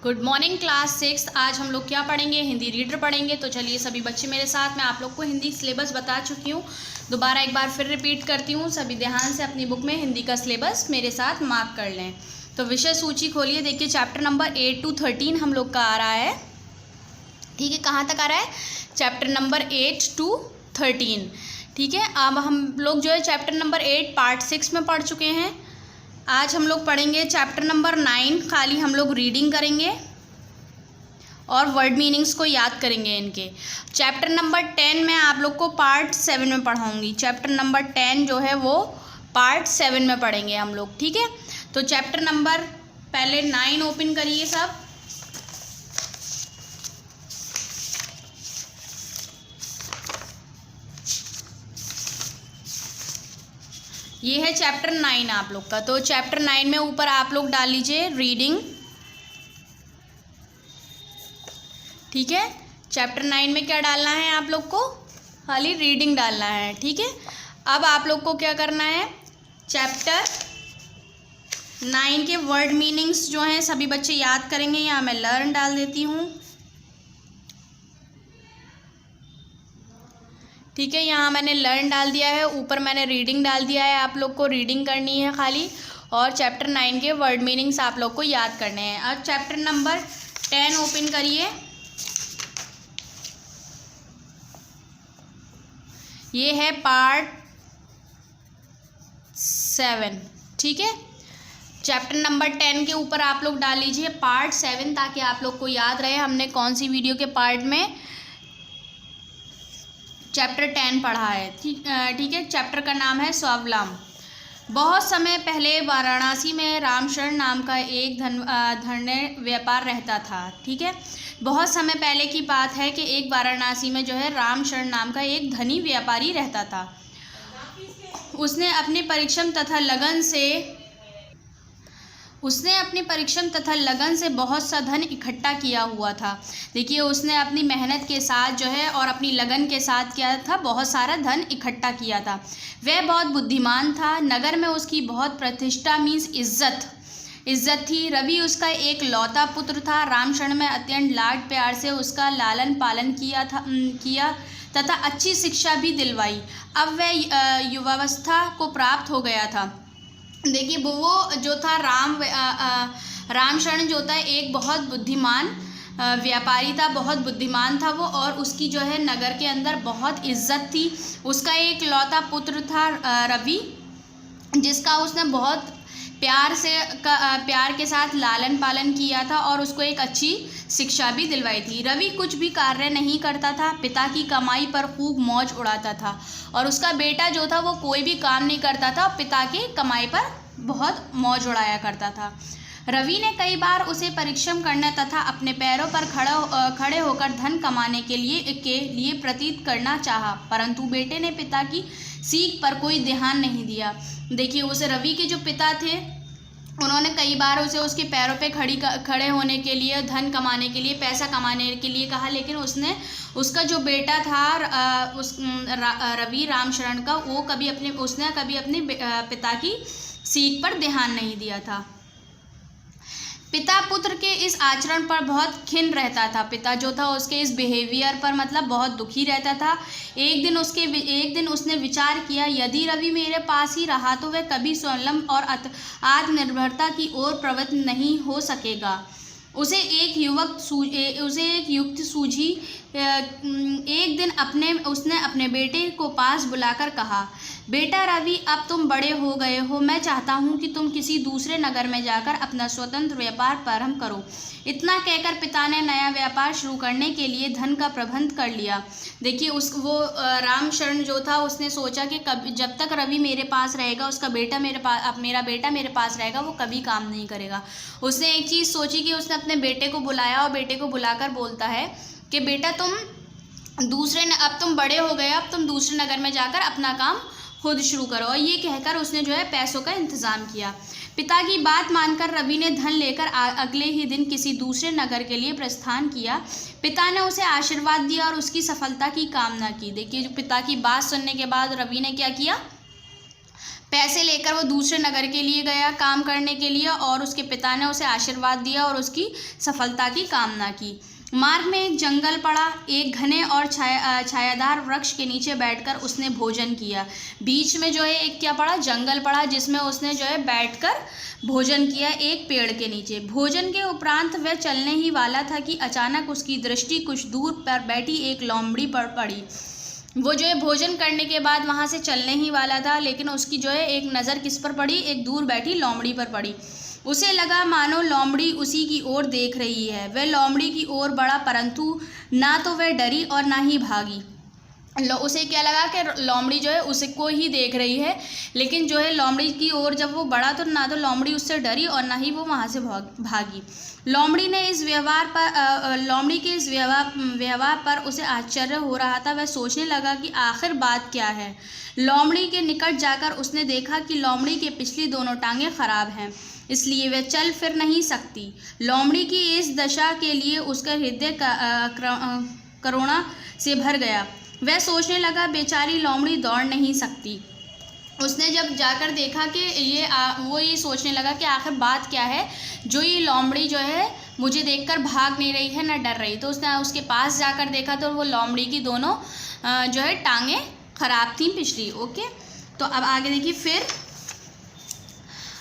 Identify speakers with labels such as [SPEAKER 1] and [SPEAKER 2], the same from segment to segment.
[SPEAKER 1] Good morning class 6। आज हम लोग क्या पढ़ेंगे? हिंदी रीडर पढ़ेंगे। तो चलिए सभी बच्चे मेरे साथ, मैं आप लोग को हिंदी सिलेबस बता चुकी हूँ, दोबारा एक बार फिर रिपीट करती हूँ। सभी ध्यान से अपनी बुक में हिंदी का सिलेबस मेरे साथ मार्क कर लें। तो विषय सूची खोलिए, देखिए चैप्टर नंबर 8 to 13 हम लोग का आ रहा है। ठीक है, कहाँ तक आ रहा है? Chapter number 8 to 13। ठीक है, अब हम लोग जो है चैप्टर नंबर 8 पार्ट 6 में पढ़ चुके हैं। आज हम लोग पढ़ेंगे चैप्टर नंबर 9। खाली हम लोग रीडिंग करेंगे और वर्ड मीनिंग्स को याद करेंगे इनके। चैप्टर नंबर 10 में आप लोग को पार्ट 7 में पढ़ाऊँगी। चैप्टर नंबर 10 जो है वो पार्ट 7 में पढ़ेंगे हम लोग। ठीक है, तो चैप्टर नंबर पहले 9 ओपन करिए सब। ये है चैप्टर 9 आप लोग का। तो चैप्टर 9 में ऊपर आप लोग डाल लीजिए रीडिंग। ठीक है, चैप्टर 9 में क्या डालना है आप लोग को? खाली रीडिंग डालना है। ठीक है, अब आप लोग को क्या करना है? चैप्टर 9 के वर्ड मीनिंग्स जो हैं सभी बच्चे याद करेंगे। यहाँ मैं लर्न डाल देती हूँ। ठीक है, यहाँ मैंने लर्न डाल दिया है, ऊपर मैंने रीडिंग डाल दिया है। आप लोग को रीडिंग करनी है खाली, और चैप्टर 9 के वर्ड मीनिंग्स आप लोग को याद करने हैं। अब चैप्टर नंबर 10 ओपन करिए। ये है पार्ट 7। ठीक है, चैप्टर नंबर 10 के ऊपर आप लोग डाल लीजिए पार्ट 7, ताकि आप लोग को याद रहे हमने कौन सी वीडियो के पार्ट में चैप्टर 10 पढ़ा है। ठीक है, चैप्टर का नाम है स्वावलंब। बहुत समय पहले वाराणसी में रामशरण नाम का एक धन्य व्यापार रहता था। ठीक है, बहुत समय पहले की बात है कि एक वाराणसी में जो है रामशरण नाम का एक धनी व्यापारी रहता था। उसने अपने परिश्रम तथा लगन से बहुत सा धन इकट्ठा किया हुआ था। देखिए, उसने अपनी मेहनत के साथ जो है और अपनी लगन के साथ क्या था, बहुत सारा धन इकट्ठा किया था। वह बहुत बुद्धिमान था। नगर में उसकी बहुत प्रतिष्ठा मीन्स इज्जत थी। रवि उसका एक लौता पुत्र था। रामशरण में अत्यंत लाड प्यार से उसका लालन पालन किया तथा अच्छी शिक्षा भी दिलवाई। अब वह युवावस्था को प्राप्त हो गया था। देखिए, वो जो था रामशरण जो था एक बहुत बुद्धिमान व्यापारी था, बहुत बुद्धिमान था वो, और उसकी जो है नगर के अंदर बहुत इज्जत थी। उसका एक लौता पुत्र था रवि, जिसका उसने बहुत प्यार के साथ लालन पालन किया था और उसको एक अच्छी शिक्षा भी दिलवाई थी। रवि कुछ भी कार्य नहीं करता था, पिता की कमाई पर खूब मौज उड़ाता था, और उसका बेटा जो था वो कोई भी काम नहीं करता था और पिता की कमाई पर बहुत मौज उड़ाया करता था। रवि ने कई बार उसे परिश्रम करने तथा अपने पैरों पर खड़े होकर धन कमाने के लिए प्रतीत करना चाहा, परंतु बेटे ने पिता की सीख पर कोई ध्यान नहीं दिया। देखिए, उस रवि के जो पिता थे उन्होंने कई बार उसे उसके पैरों पे खड़े होने के लिए, धन कमाने के लिए, पैसा कमाने के लिए कहा, लेकिन उसका जो बेटा था रवि रामशरण का, उसने कभी अपने पिता की सीख पर ध्यान नहीं दिया था। पिता पुत्र के इस आचरण पर बहुत खिन्न रहता था। पिता जो था उसके इस बिहेवियर पर मतलब बहुत दुखी रहता था। एक दिन उसने विचार किया, यदि रवि मेरे पास ही रहा तो वह कभी स्वावलंबन और आत्मनिर्भरता की ओर प्रवृत्त नहीं हो सकेगा। उसे एक युक्ति सूझी। एक दिन उसने अपने बेटे को पास बुलाकर कहा, बेटा रवि, अब तुम बड़े हो गए हो। मैं चाहता हूँ कि तुम किसी दूसरे नगर में जाकर अपना स्वतंत्र व्यापार प्रारंभ करो। इतना कहकर पिता ने नया व्यापार शुरू करने के लिए धन का प्रबंध कर लिया। देखिए, रामशरण जो था उसने सोचा कि जब तक रवि मेरे पास रहेगा, मेरा बेटा मेरे पास रहेगा, वो कभी काम नहीं करेगा। उसने एक चीज़ सोची कि उसने अपने बेटे को बुलाया और बेटे को बुलाकर बोलता है कि बेटा अब तुम बड़े हो गए, अब तुम दूसरे नगर में जाकर अपना काम खुद शुरू करो। और ये कहकर उसने जो है पैसों का इंतज़ाम किया। पिता की बात मानकर रवि ने धन लेकर अगले ही दिन किसी दूसरे नगर के लिए प्रस्थान किया। पिता ने उसे आशीर्वाद दिया और उसकी सफलता की कामना की। देखिए, पिता की बात सुनने के बाद रवि ने क्या किया? पैसे लेकर वो दूसरे नगर के लिए गया काम करने के लिए, और उसके पिता ने उसे आशीर्वाद दिया और उसकी सफलता की कामना की। मार्ग में एक जंगल पड़ा। एक घने और छायादार वृक्ष के नीचे बैठकर उसने भोजन किया। बीच में जो है एक क्या पड़ा, जंगल पड़ा, जिसमें उसने जो है बैठकर भोजन किया एक पेड़ के नीचे। भोजन के उपरांत वह चलने ही वाला था कि अचानक उसकी दृष्टि कुछ दूर पर बैठी एक लोमड़ी पर पड़ी। वो जो है भोजन करने के बाद वहाँ से चलने ही वाला था, लेकिन उसकी जो है एक नज़र किस पर पड़ी, एक दूर बैठी लोमड़ी पर पड़ी। उसे लगा मानो लोमड़ी उसी की ओर देख रही है। वह लोमड़ी की ओर बढ़ा, परंतु ना तो वह डरी और ना ही भागी। उसे क्या लगा कि लोमड़ी जो है उसको ही देख रही है, लेकिन जो है लोमड़ी की ओर जब वो बढ़ा तो ना तो लोमड़ी उससे डरी और ना ही वो वहाँ से भागी। लोमड़ी के इस व्यवहार पर उसे आश्चर्य हो रहा था। वह सोचने लगा कि आखिर बात क्या है। लोमड़ी के निकट जाकर उसने देखा कि लोमड़ी की पिछली दोनों टांगें खराब हैं, इसलिए वह चल फिर नहीं सकती। लोमड़ी की इस दशा के लिए उसका हृदय करुणा से भर गया। वह सोचने लगा, बेचारी लोमड़ी दौड़ नहीं सकती। उसने जब जाकर देखा कि वो ये सोचने लगा कि आखिर बात क्या है, जो ये लोमड़ी जो है मुझे देखकर भाग नहीं रही है न डर रही। तो उसने उसके पास जाकर देखा तो वो लोमड़ी की दोनों जो है टांगें खराब थीं पिछली। ओके, तो अब आगे देखिए। फिर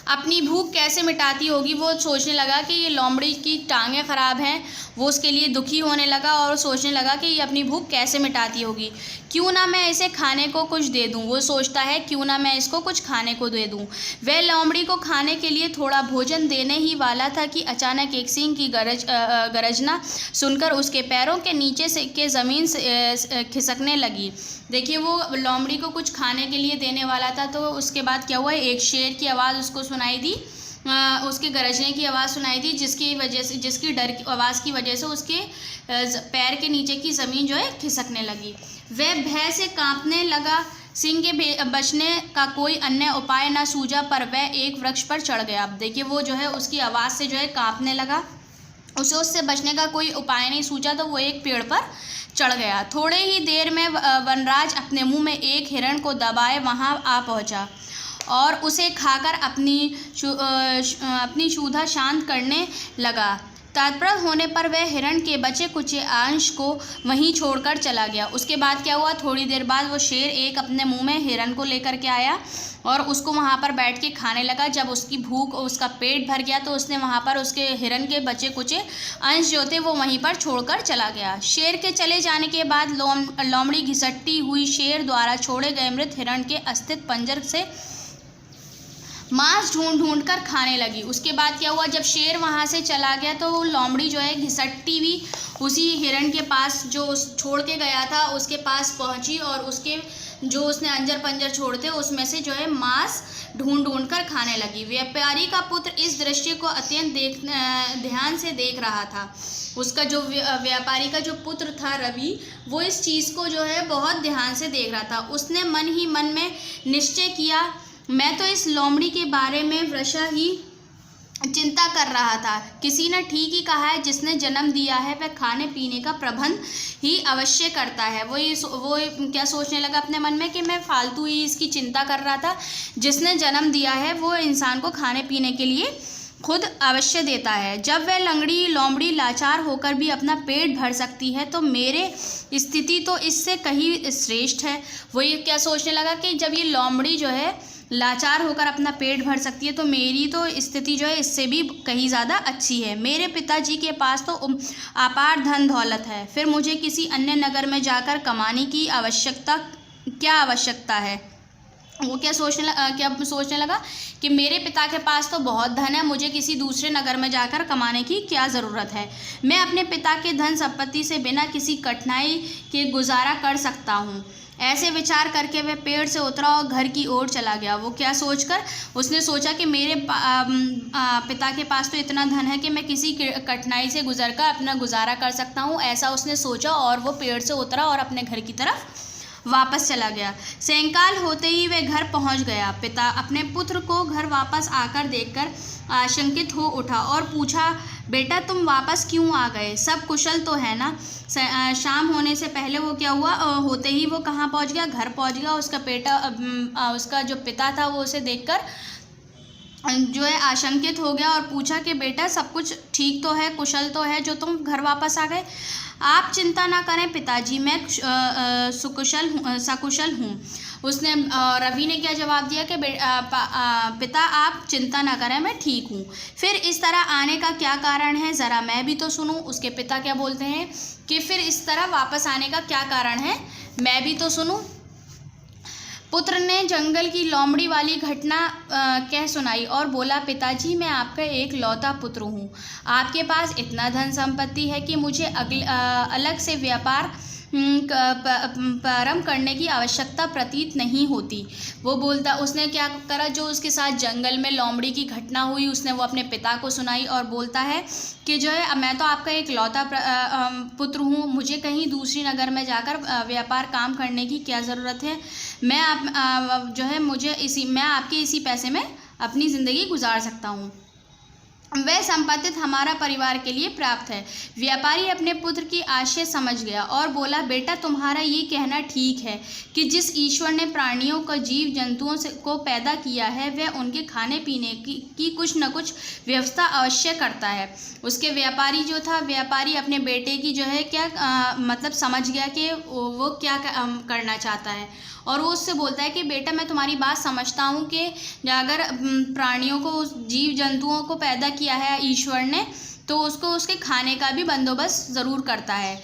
[SPEAKER 1] अपनी भूख कैसे मिटाती होगी, वो सोचने लगा कि ये लोमड़ी की टांगें ख़राब हैं। वो उसके लिए दुखी होने लगा और सोचने लगा कि ये अपनी भूख कैसे मिटाती होगी। क्यों ना मैं इसे खाने को कुछ दे दूं। वो सोचता है क्यों ना मैं इसको कुछ खाने को दे दूं। वह लोमड़ी को खाने के लिए थोड़ा भोजन देने ही वाला था कि अचानक एक सिंह की गरजना सुनकर उसके पैरों के नीचे से के ज़मीन से खिसकने लगी। देखिए, वो लोमड़ी को कुछ खाने के लिए देने वाला था, तो उसके बाद क्या हुआ, एक शेर की आवाज़ उसको सुनाई दी, उसके गरजने की आवाज़ सुनाई दी, जिसकी डर की आवाज़ की वजह से उसके पैर के नीचे की ज़मीन जो है खिसकने लगी। वह भय से कांपने लगा। सिंह के बचने का कोई अन्य उपाय न सूझा, पर वह एक वृक्ष पर चढ़ गया। अब देखिए, वो जो है उसकी आवाज़ से जो है कांपने लगा। उसे उससे बचने का कोई उपाय नहीं सूझा, तो वो एक पेड़ पर चढ़ गया। थोड़े ही देर में वनराज अपने मुंह में एक हिरण को दबाए वहां आ पहुंचा और उसे खाकर अपनी क्षुधा शांत करने लगा। तत्पर होने पर वह हिरण के बचे कुचे अंश को वहीं छोड़कर चला गया। उसके बाद क्या हुआ, थोड़ी देर बाद वो शेर एक अपने मुंह में हिरण को लेकर के आया और उसको वहाँ पर बैठ के खाने लगा। जब उसकी भूख और उसका पेट भर गया तो उसने वहाँ पर उसके हिरण के बचे कुचे अंश जो थे वो वहीं पर छोड़कर चला गया। शेर के चले जाने के बाद लोमड़ी घिसटती हुई शेर द्वारा छोड़े गए मृत हिरण के अस्थित पंजर से मांस ढूंढ कर खाने लगी। उसके बाद क्या हुआ, जब शेर वहाँ से चला गया तो लोमड़ी जो है घिसटती हुई उसी हिरण के पास जो छोड़ के गया था उसके पास पहुँची और उसके जो उसने अंजर पंजर छोड़ते उसमें से जो है मांस ढूंढ कर खाने लगी। व्यापारी का पुत्र इस दृश्य को अत्यंत ध्यान से देख रहा था। उसका जो व्यापारी का जो पुत्र था रवि, वो इस चीज़ को जो है बहुत ध्यान से देख रहा था। उसने मन ही मन में निश्चय किया, मैं तो इस लोमड़ी के बारे में वृषा ही चिंता कर रहा था। किसी ने ठीक ही कहा है, जिसने जन्म दिया है वह खाने पीने का प्रबंध ही अवश्य करता है। वो क्या सोचने लगा अपने मन में कि मैं फालतू ही इसकी चिंता कर रहा था। जिसने जन्म दिया है वो इंसान को खाने पीने के लिए खुद अवश्य देता है। जब वह लंगड़ी लोमड़ी लाचार होकर भी अपना पेट भर सकती है तो मेरे स्थिति तो इससे कहीं श्रेष्ठ है। वो ये क्या सोचने लगा कि जब ये लोमड़ी जो है लाचार होकर अपना पेट भर सकती है तो मेरी तो स्थिति जो है इससे भी कहीं ज़्यादा अच्छी है। मेरे पिताजी के पास तो अपार धन दौलत है, फिर मुझे किसी अन्य नगर में जाकर कमाने की क्या आवश्यकता है। वो क्या सोचने लगा कि मेरे पिता के पास तो बहुत धन है, मुझे किसी दूसरे नगर में जाकर कमाने की क्या ज़रूरत है। मैं अपने पिता के धन संपत्ति से बिना किसी कठिनाई के गुजारा कर सकता हूँ। ऐसे विचार करके वह पेड़ से उतरा और घर की ओर चला गया। वो क्या सोचकर उसने सोचा कि मेरे पिता के पास तो इतना धन है कि मैं किसी कठिनाई से गुजरकर अपना गुजारा कर सकता हूँ। ऐसा उसने सोचा और वो पेड़ से उतरा और अपने घर की तरफ वापस चला गया। सायंकाल होते ही वह घर पहुंच गया। पिता अपने पुत्र को घर वापस आकर देखकर आशंकित हो उठा और पूछा, बेटा तुम वापस क्यों आ गए? सब कुशल तो है ना? शाम होने से पहले वो क्या हुआ, होते ही वो कहाँ पहुंच गया? घर पहुंच गया। उसका जो पिता था वो उसे देखकर जो है आशंकित हो गया और पूछा कि बेटा सब कुछ ठीक तो है, कुशल तो है जो तुम घर वापस आ गए? आप चिंता ना करें पिताजी, मैं सकुशल हूँ। उसने रवि ने क्या जवाब दिया कि पिता आप चिंता ना करें, मैं ठीक हूँ। फिर इस तरह आने का क्या कारण है, ज़रा मैं भी तो सुनूँ। उसके पिता क्या बोलते हैं कि फिर इस तरह वापस आने का क्या कारण है, मैं भी तो सुनूँ। पुत्र ने जंगल की लोमड़ी वाली घटना कह सुनाई और बोला, पिताजी मैं आपका एक लौता पुत्र हूँ। आपके पास इतना धन संपत्ति है कि मुझे अलग से व्यापार प्रारंभ करने की आवश्यकता प्रतीत नहीं होती। वो बोलता, उसने क्या करा, जो उसके साथ जंगल में लोमड़ी की घटना हुई उसने वो अपने पिता को सुनाई और बोलता है कि जो है मैं तो आपका एक लौता पुत्र हूँ, मुझे कहीं दूसरी नगर में जाकर व्यापार काम करने की क्या ज़रूरत है? मैं आपके इसी पैसे में अपनी ज़िंदगी गुजार सकता हूँ। वह संपत्ति हमारा परिवार के लिए प्राप्त है। व्यापारी अपने पुत्र की आशय समझ गया और बोला, बेटा तुम्हारा ये कहना ठीक है कि जिस ईश्वर ने प्राणियों को, जीव जंतुओं को पैदा किया है वह उनके खाने पीने की कुछ न कुछ व्यवस्था अवश्य करता है। उसके व्यापारी अपने बेटे की जो है मतलब समझ गया कि वो क्या करना चाहता है और वो उससे बोलता है कि बेटा मैं तुम्हारी बात समझता हूँ कि अगर प्राणियों को, जीव जंतुओं को पैदा किया है ईश्वर ने तो उसको उसके खाने का भी बंदोबस्त ज़रूर करता है।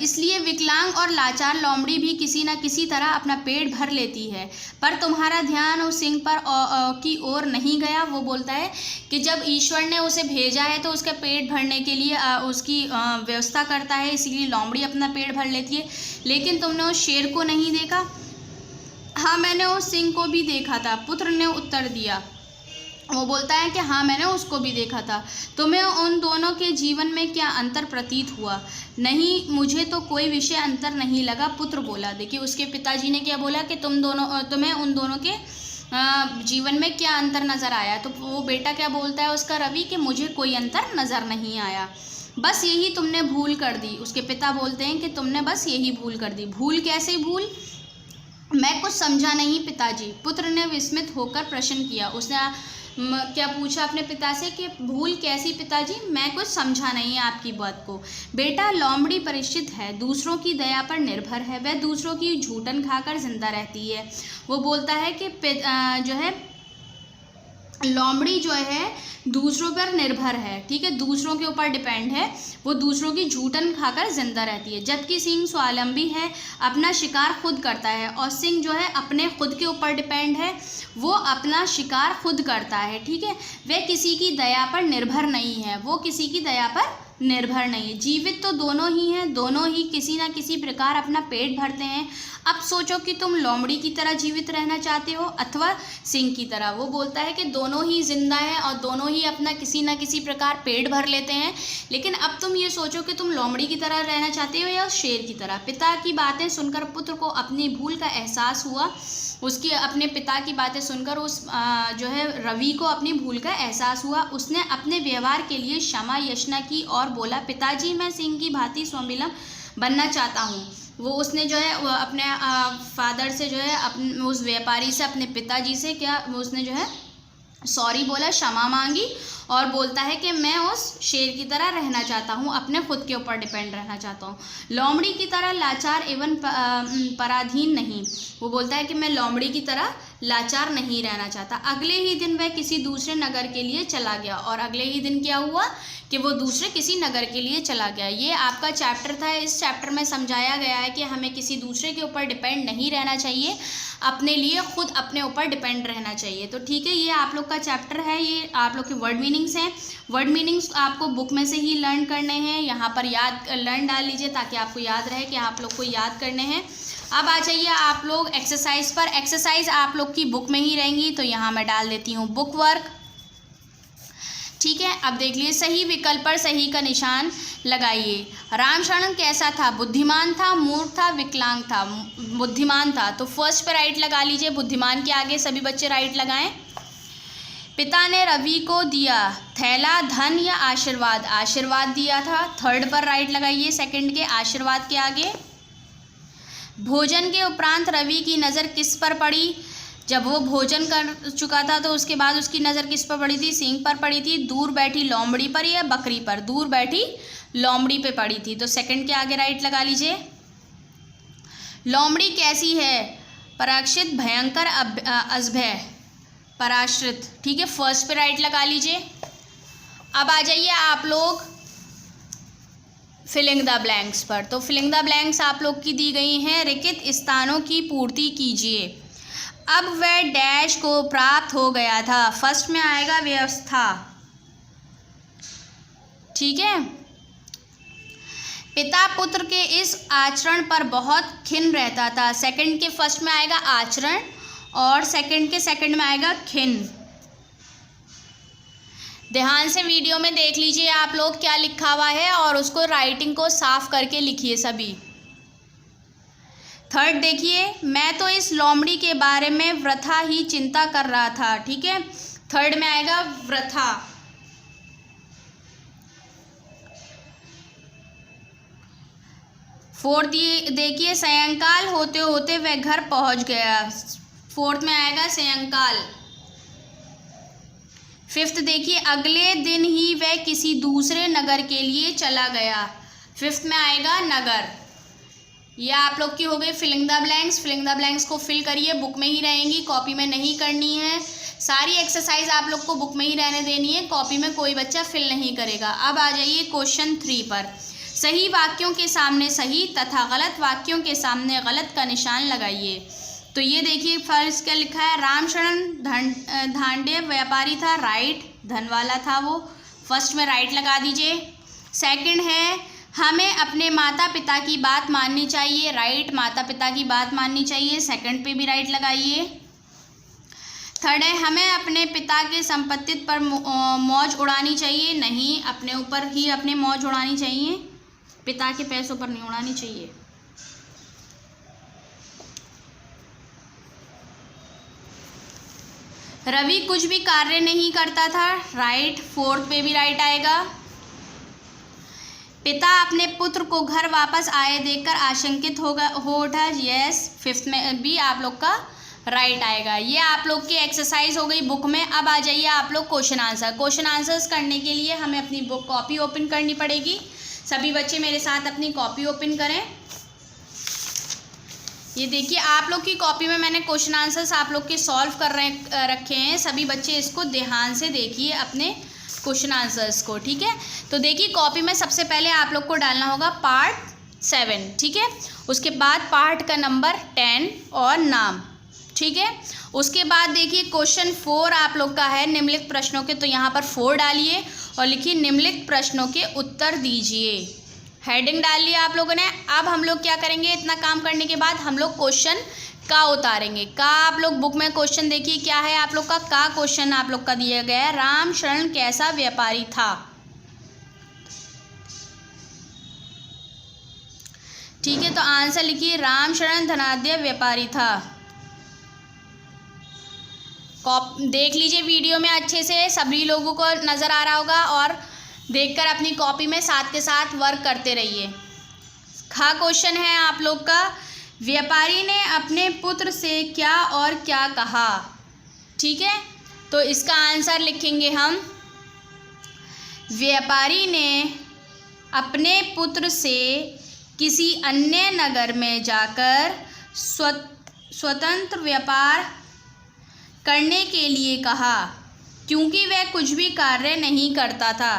[SPEAKER 1] इसलिए विकलांग और लाचार लोमड़ी भी किसी न किसी तरह अपना पेट भर लेती है। पर तुम्हारा ध्यान उस सिंह पर की ओर नहीं गया। वो बोलता है कि जब ईश्वर ने उसे भेजा है तो उसके पेट भरने के लिए उसकी व्यवस्था करता है, इसीलिए लोमड़ी अपना पेट भर लेती है। लेकिन तुमने उस शेर को नहीं देखा? हाँ मैंने उस सिंह को भी देखा था, पुत्र ने उत्तर दिया। वो बोलता है कि हाँ मैंने उसको भी देखा था। तुम्हें उन दोनों के जीवन में क्या अंतर प्रतीत हुआ? नहीं, मुझे तो कोई विषय अंतर नहीं लगा, पुत्र बोला। देखिए उसके पिताजी ने क्या बोला कि तुम्हें उन दोनों के जीवन में क्या अंतर नज़र आया? तो वो बेटा क्या बोलता है उसका, रवि, कि मुझे कोई अंतर नज़र नहीं आया, बस यही तुमने भूल कर दी। उसके पिता बोलते हैं कि तुमने बस यही भूल कर दी। भूल कैसे भूल? मैं कुछ समझा नहीं पिताजी, पुत्र ने विस्मित होकर प्रश्न किया। उसने क्या पूछा अपने पिता से कि भूल कैसी पिताजी, मैं कुछ समझा नहीं आपकी बात को। बेटा लोमड़ी परिचित है, दूसरों की दया पर निर्भर है, वह दूसरों की झूठन खाकर जिंदा रहती है। वो बोलता है कि जो है लोमड़ी जो है दूसरों पर निर्भर है, ठीक है, दूसरों के ऊपर डिपेंड है, वो दूसरों की झूठन खाकर जिंदा रहती है। जबकि सिंह स्वावलंबी है, अपना शिकार खुद करता है और सिंह जो है अपने खुद के ऊपर डिपेंड है, वो अपना शिकार खुद करता है, ठीक है, वह किसी की दया पर निर्भर नहीं है, वो किसी की दया पर निर्भर नहीं है। जीवित तो दोनों ही हैं, दोनों ही किसी ना किसी प्रकार अपना पेट भरते हैं। अब सोचो कि तुम लोमड़ी की तरह जीवित रहना चाहते हो अथवा सिंह की तरह। वो बोलता है कि दोनों ही जिंदा हैं और दोनों ही अपना किसी ना किसी प्रकार पेट भर लेते हैं, लेकिन अब तुम ये सोचो कि तुम लोमड़ी की तरह रहना चाहते हो या शेर की तरह। पिता की बातें सुनकर पुत्र को अपनी भूल का एहसास हुआ। उसकी अपने पिता की बातें सुनकर उस जो है रवि को अपनी भूल का एहसास हुआ। उसने अपने व्यवहार के लिए क्षमा याचना की और बोला, पिताजी मैं सिंह की भांति स्वावलंबी बनना चाहता हूँ। वो उसने जो है वो अपने फादर से जो है उस व्यापारी से, अपने पिताजी से उसने जो है सॉरी बोला, क्षमा मांगी और बोलता है कि मैं उस शेर की तरह रहना चाहता हूँ, अपने खुद के ऊपर डिपेंड रहना चाहता हूँ, लोमड़ी की तरह लाचार एवं पराधीन नहीं। वो बोलता है कि मैं लोमड़ी की तरह लाचार नहीं रहना चाहता। अगले ही दिन वह किसी दूसरे नगर के लिए चला गया और अगले ही दिन क्या हुआ कि वो दूसरे किसी नगर के लिए चला गया। ये आपका चैप्टर था। इस चैप्टर में समझाया गया है कि हमें किसी दूसरे के ऊपर डिपेंड नहीं रहना चाहिए, अपने लिए खुद अपने ऊपर डिपेंड रहना चाहिए। तो ठीक है, ये आप लोग का चैप्टर है, ये आप लोग के वर्ड मीनिंग्स हैं। वर्ड मीनिंग्स आपको बुक में से ही लर्न करने हैं, यहाँ पर लर्न डाल लीजिए ताकि आपको याद रहे कि आप लोग को याद करने हैं। अब आ जाइए आप लोग एक्सरसाइज पर। एक्सरसाइज आप लोग की बुक में ही रहेंगी, तो यहाँ मैं डाल देती हूँ बुक वर्क। ठीक है, अब देख लीजिए सही विकल्प पर सही का निशान लगाइए। रामशरण कैसा था? बुद्धिमान था, मूर्ख था, विकलांग था? बुद्धिमान था, तो फर्स्ट पे राइट लगा लीजिए। बुद्धिमान के आगे सभी बच्चे राइट लगाएं। पिता ने रवि को दिया थैला, धन या आशीर्वाद? आशीर्वाद दिया था, थर्ड पर राइट लगाइए सेकंड के आशीर्वाद के आगे। भोजन के उपरांत रवि की नज़र किस पर पड़ी? जब वो भोजन कर चुका था तो उसके बाद उसकी नज़र किस पर पड़ी थी? सिंह पर पड़ी थी। दूर बैठी लोमड़ी पर या बकरी पर? दूर बैठी लोमड़ी पे पड़ी थी, तो सेकंड के आगे राइट लगा लीजिए। लोमड़ी कैसी है? पराक्षित, भयंकर, अजभय, पराश्रित। ठीक है, फर्स्ट पे राइट लगा लीजिए। अब आ जाइए आप लोग फिलिंग द ब्लैंक्स पर। तो फिलिंग द ब्लैंक्स आप लोग की दी गई हैं। रिक्त स्थानों की पूर्ति कीजिए। अब वह डैश को प्राप्त हो गया था। फर्स्ट में आएगा व्यवस्था। ठीक है, पिता पुत्र के इस आचरण पर बहुत खिन्न रहता था। सेकंड के फर्स्ट में आएगा आचरण और सेकंड के सेकंड में आएगा खिन्न। ध्यान से वीडियो में देख लीजिए आप लोग क्या लिखा हुआ है और उसको राइटिंग को साफ करके लिखिए सभी। थर्ड देखिए, मैं तो इस लोमड़ी के बारे में वृथा ही चिंता कर रहा था। ठीक है, थर्ड में आएगा वृथा। फोर्थ देखिए, सायंकाल होते होते वह घर पहुंच गया। फोर्थ में आएगा सायंकाल। फिफ्थ देखिए, अगले दिन ही वह किसी दूसरे नगर के लिए चला गया। फिफ्थ में आएगा नगर। ये आप लोग की हो गई filling the blanks. Filling the blanks को फिल करिए, बुक में ही रहेंगी, कॉपी में नहीं करनी है। सारी एक्सरसाइज आप लोग को बुक में ही रहने देनी है, कॉपी में कोई बच्चा फिल नहीं करेगा। अब आ जाइए क्वेश्चन 3 पर। सही वाक्यों के सामने सही तथा गलत वाक्यों के सामने गलत का निशान लगाइए। तो ये देखिए फर्स्ट क्या लिखा है? रामशरण धांड्य व्यापारी था, राइट, धन वाला था वो, फर्स्ट में राइट लगा दीजिए। सेकंड है, हमें अपने माता पिता की बात माननी चाहिए, राइट, माता पिता की बात माननी चाहिए, सेकंड पे भी राइट लगाइए। थर्ड है, हमें अपने पिता के संपत्ति पर मौज उड़ानी चाहिए, नहीं, अपने ऊपर ही अपने मौज उड़ानी चाहिए, पिता के पैसों पर नहीं उड़ानी चाहिए। रवि कुछ भी कार्य नहीं करता था, राइट, फोर्थ पे भी राइट आएगा। पिता अपने पुत्र को घर वापस आए देखकर आशंकित हो उठा, यस, फिफ्थ में भी आप लोग का राइट आएगा। ये आप लोग की एक्सरसाइज हो गई बुक में। अब आ जाइए आप लोग क्वेश्चन आंसर। क्वेश्चन आंसर्स करने के लिए हमें अपनी बुक कॉपी ओपन करनी पड़ेगी। सभी बच्चे मेरे साथ अपनी कॉपी ओपन करें। ये देखिए आप लोग की कॉपी में मैंने क्वेश्चन आंसर्स आप लोग के सॉल्व कर रखे हैं। सभी बच्चे इसको ध्यान से देखिए अपने क्वेश्चन आंसर्स को। ठीक है, तो देखिए कॉपी में सबसे पहले आप लोग को डालना होगा पार्ट 7। ठीक है, उसके बाद पार्ट का नंबर 10 और नाम। ठीक है, उसके बाद देखिए क्वेश्चन 4 आप लोग का है निम्नलिखित प्रश्नों के, तो यहाँ पर 4 डालिए और लिखिए निम्नलिखित प्रश्नों के उत्तर दीजिए। हेडिंग डाल लिया आप लोगों ने। अब हम लोग क्या करेंगे, इतना काम करने के बाद हम लोग क्वेश्चन का उतारेंगे। का आप लोग बुक में क्वेश्चन देखिए क्या है आप लोग का क्वेश्चन आप लोग का दिया गया है, रामशरण कैसा व्यापारी था। ठीक है, तो आंसर लिखिए रामशरण धनाढ्य व्यापारी था। देख लीजिए वीडियो में अच्छे से, सभी लोगों को नज़र आ रहा होगा, और देखकर अपनी कॉपी में साथ के साथ वर्क करते रहिए। खा क्वेश्चन है आप लोग का, व्यापारी ने अपने पुत्र से क्या और क्या कहा। ठीक है, तो इसका आंसर लिखेंगे हम, व्यापारी ने अपने पुत्र से किसी अन्य नगर में जाकर स्वतंत्र व्यापार करने के लिए कहा, क्योंकि वह कुछ भी कार्य नहीं करता था।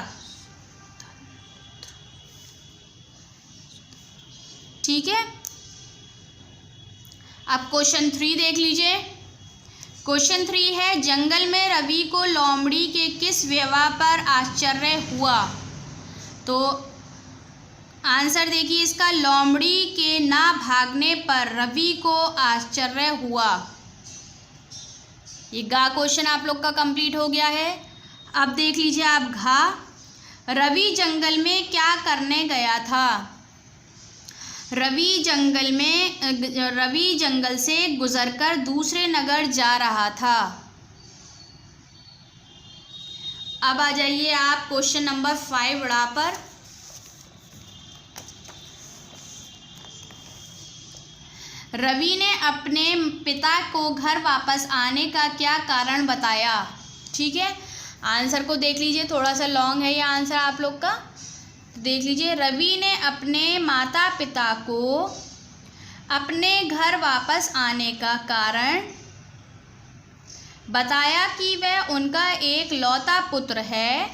[SPEAKER 1] ठीक है, अब क्वेश्चन 3 देख लीजिए। क्वेश्चन 3 है, जंगल में रवि को लोमड़ी के किस व्यवहार पर आश्चर्य हुआ। तो आंसर देखिए इसका, लोमड़ी के ना भागने पर रवि को आश्चर्य हुआ। ये गा क्वेश्चन आप लोग का कंप्लीट हो गया है। अब देख लीजिए आप घा। रवि जंगल में क्या करने गया था? रवि जंगल से गुजरकर दूसरे नगर जा रहा था। अब आ जाइए आप क्वेश्चन नंबर 5 पर। रवि ने अपने पिता को घर वापस आने का क्या कारण बताया? ठीक है, आंसर को देख लीजिए, थोड़ा सा लॉन्ग है ये आंसर आप लोग का। देख लीजिए, रवि ने अपने माता पिता को अपने घर वापस आने का कारण बताया कि वह उनका एक लौता पुत्र है,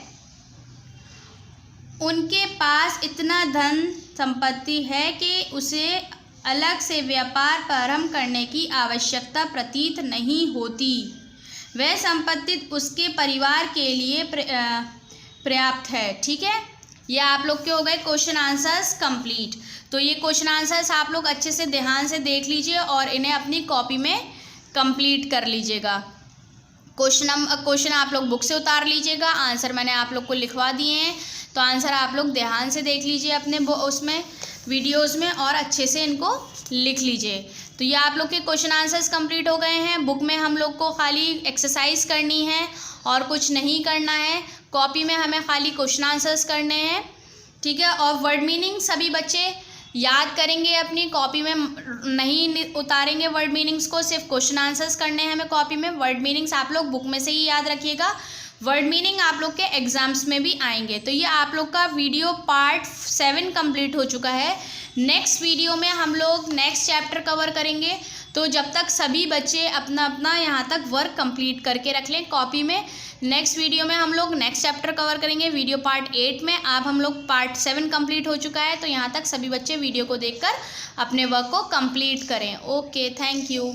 [SPEAKER 1] उनके पास इतना धन संपत्ति है कि उसे अलग से व्यापार प्रारंभ करने की आवश्यकता प्रतीत नहीं होती। वह संपत्ति उसके परिवार के लिए पर्याप्त है। ठीक है, ये आप लोग के हो गए क्वेश्चन आंसर्स कंप्लीट। तो ये क्वेश्चन आंसर्स आप लोग अच्छे से ध्यान से देख लीजिए और इन्हें अपनी कॉपी में कंप्लीट कर लीजिएगा। क्वेश्चन आप लोग बुक से उतार लीजिएगा, आंसर मैंने आप लोग को लिखवा दिए हैं, तो आंसर आप लोग ध्यान से देख लीजिए अपने उसमें वीडियोस में और अच्छे से इनको लिख लीजिए। तो ये आप लोग के क्वेश्चन आंसर्स कंप्लीट हो गए हैं। बुक में हम लोग को खाली एक्सरसाइज करनी है और कुछ नहीं करना है। कॉपी में हमें खाली क्वेश्चन आंसर्स करने हैं। ठीक है, और वर्ड मीनिंग सभी बच्चे याद करेंगे, अपनी कॉपी में नहीं उतारेंगे वर्ड मीनिंग्स को, सिर्फ क्वेश्चन आंसर्स करने हैं हमें कॉपी में। वर्ड मीनिंग्स आप लोग बुक में से ही याद रखिएगा, वर्ड मीनिंग आप लोग के एग्जाम्स में भी आएंगे। तो ये आप लोग का वीडियो पार्ट 7 कंप्लीट हो चुका है। नेक्स्ट वीडियो में हम लोग नेक्स्ट चैप्टर कवर करेंगे। तो जब तक सभी बच्चे अपना अपना यहाँ तक वर्क कंप्लीट करके रख लें कॉपी में, नेक्स्ट वीडियो में हम लोग नेक्स्ट चैप्टर कवर करेंगे वीडियो पार्ट 8 में। आप हम लोग पार्ट 7 कंप्लीट हो चुका है, तो यहाँ तक सभी बच्चे वीडियो को देखकर अपने वर्क को कंप्लीट करें। Okay, thank you.